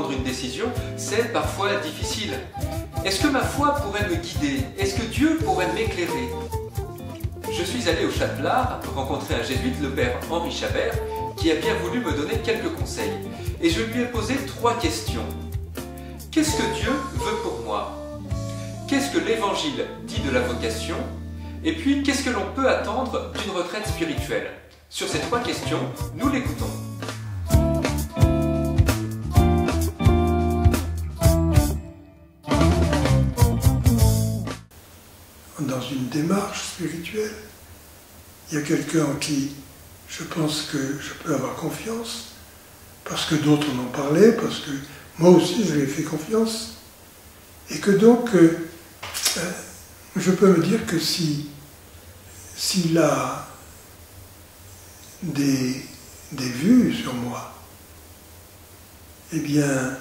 prendre une décision, c'est parfois difficile. Est-ce que ma foi pourrait me guider? Est-ce que Dieu pourrait m'éclairer? Je suis allé au Châtelard rencontrer un jésuite, le père Henri Chabert, qui a bien voulu me donner quelques conseils. Et je lui ai posé 3 questions. Qu'est-ce que Dieu veut pour moi? Qu'est-ce que l'Évangile dit de la vocation? Et puis, qu'est-ce que l'on peut attendre d'une retraite spirituelle? Sur ces 3 questions, nous l'écoutons. Dans une démarche spirituelle, il y a quelqu'un en qui je pense que je peux avoir confiance, parce que d'autres en ont parlé, parce que moi aussi je lui ai fait confiance, et que donc je peux me dire que s'il a des vues sur moi, eh bien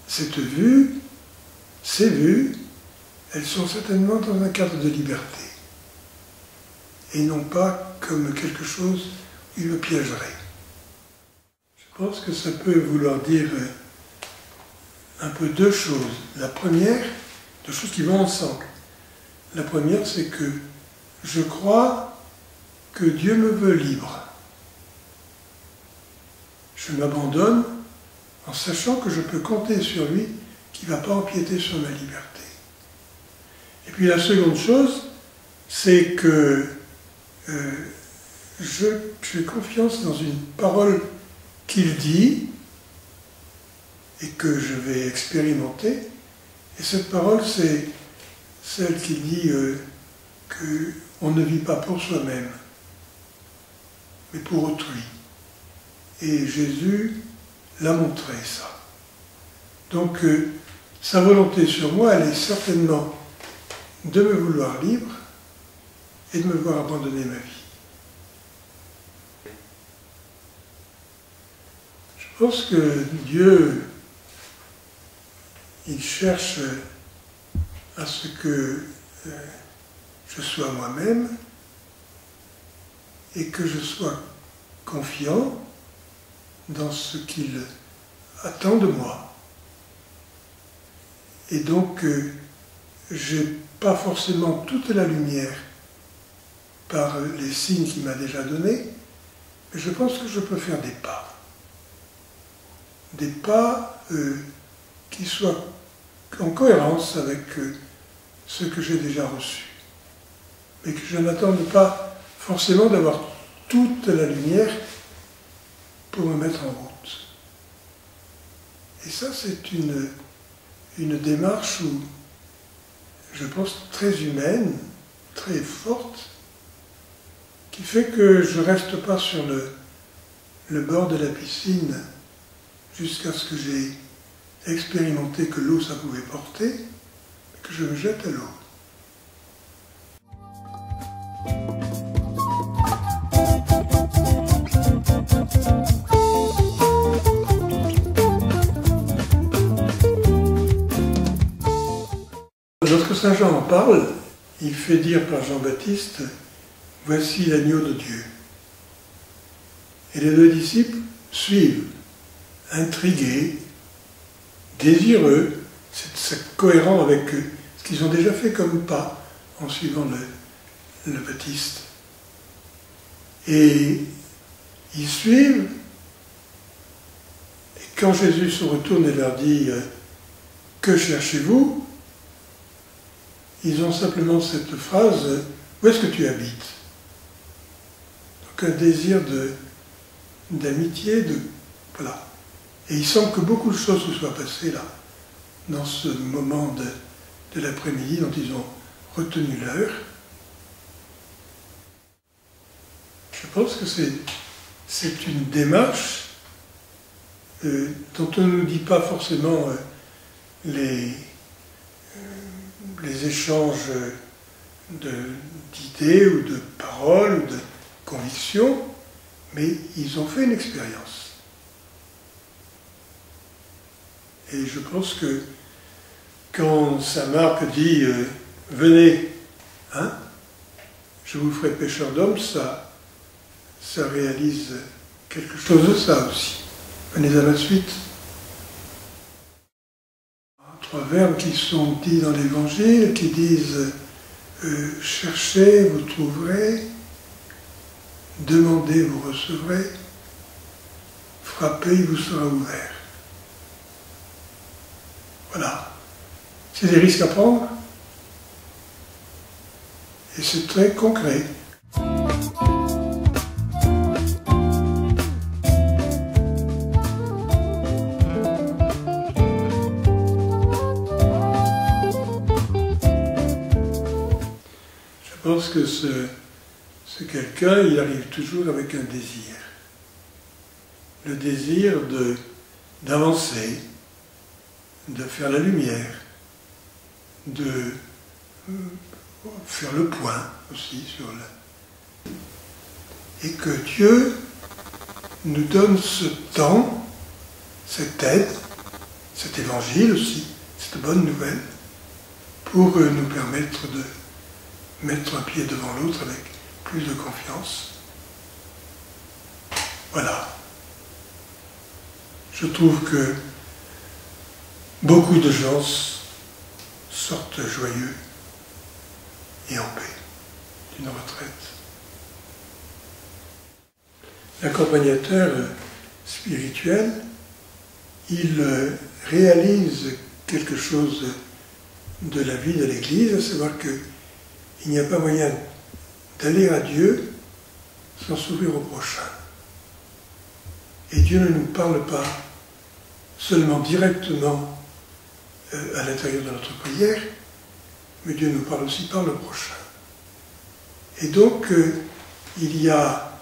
ces vues, elles sont certainement dans un cadre de liberté, et non pas comme quelque chose qui me piégerait. Je pense que ça peut vouloir dire un peu 2 choses. La première, 2 choses qui vont ensemble. La première, c'est que je crois que Dieu me veut libre. Je m'abandonne en sachant que je peux compter sur lui, qui ne va pas empiéter sur ma liberté. Et puis la seconde chose, c'est que j'ai confiance dans une parole qu'il dit et que je vais expérimenter. Et cette parole, c'est celle qui dit qu'on ne vit pas pour soi-même, mais pour autrui. Et Jésus l'a montré, ça. Donc, sa volonté sur moi, elle est certainement de me vouloir libre et de me voir abandonner ma vie. Je pense que Dieu, il cherche à ce que je sois moi-même et que je sois confiant dans ce qu'il attend de moi. Et donc, j'ai pas forcément toute la lumière par les signes qu'il m'a déjà donnés, mais je pense que je peux faire des pas. Des pas qui soient en cohérence avec ce que j'ai déjà reçu. Mais que je n'attende pas forcément d'avoir toute la lumière pour me mettre en route. Et ça, c'est une démarche où je pense très humaine, très forte, qui fait que je ne reste pas sur le bord de la piscine jusqu'à ce que j'ai expérimenté que l'eau ça pouvait porter, et que je me jette à l'eau. Lorsque Saint Jean en parle, il fait dire par Jean-Baptiste « Voici l'agneau de Dieu ». Et les 2 disciples suivent, intrigués, désireux, c'est cohérent avec ce qu'ils ont déjà fait comme pas en suivant le Baptiste. Et ils suivent, et quand Jésus se retourne et leur dit « Que cherchez-vous ?» ils ont simplement cette phrase « Où est-ce que tu habites ?» Donc un désir d'amitié, voilà. Et il semble que beaucoup de choses se soient passées là, dans ce moment de l'après-midi dont ils ont retenu l'heure. Je pense que c'est une démarche dont on ne nous dit pas forcément les échanges d'idées ou de paroles ou de convictions, mais ils ont fait une expérience. Et je pense que quand Saint Marc dit « Venez, hein, je vous ferai pécheur d'hommes », ça réalise quelque chose de ça aussi. Venez à la suite. 3 verbes qui sont dits dans l'Évangile, qui disent cherchez, vous trouverez, demandez, vous recevrez, frappez, il vous sera ouvert. Voilà. C'est des risques à prendre et c'est très concret. Je pense que ce quelqu'un, il arrive toujours avec un désir. Le désir d'avancer, de faire la lumière, de faire le point aussi sur le... Et que Dieu nous donne ce temps, cette aide, cet évangile aussi, cette bonne nouvelle, pour nous permettre de mettre un pied devant l'autre avec plus de confiance. Voilà. Je trouve que beaucoup de gens sortent joyeux et en paix d'une retraite. L'accompagnateur spirituel, il réalise quelque chose de la vie de l'Église, à savoir qu'il n'y a pas moyen d'aller à Dieu sans s'ouvrir au prochain. Et Dieu ne nous parle pas seulement directement à l'intérieur de notre prière, mais Dieu nous parle aussi par le prochain. Et donc, il y a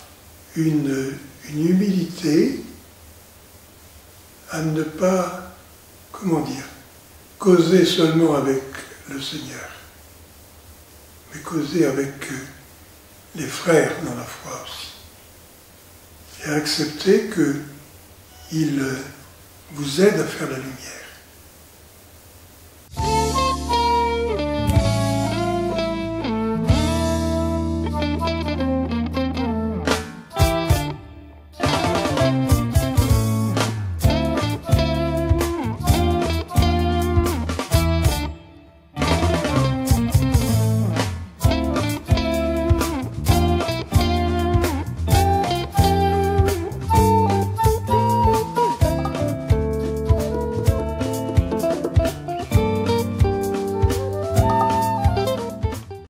une humilité à ne pas, comment dire, causer seulement avec le Seigneur, mais causer avec les frères dans la foi aussi. Et accepter qu'il vous aide à faire la lumière.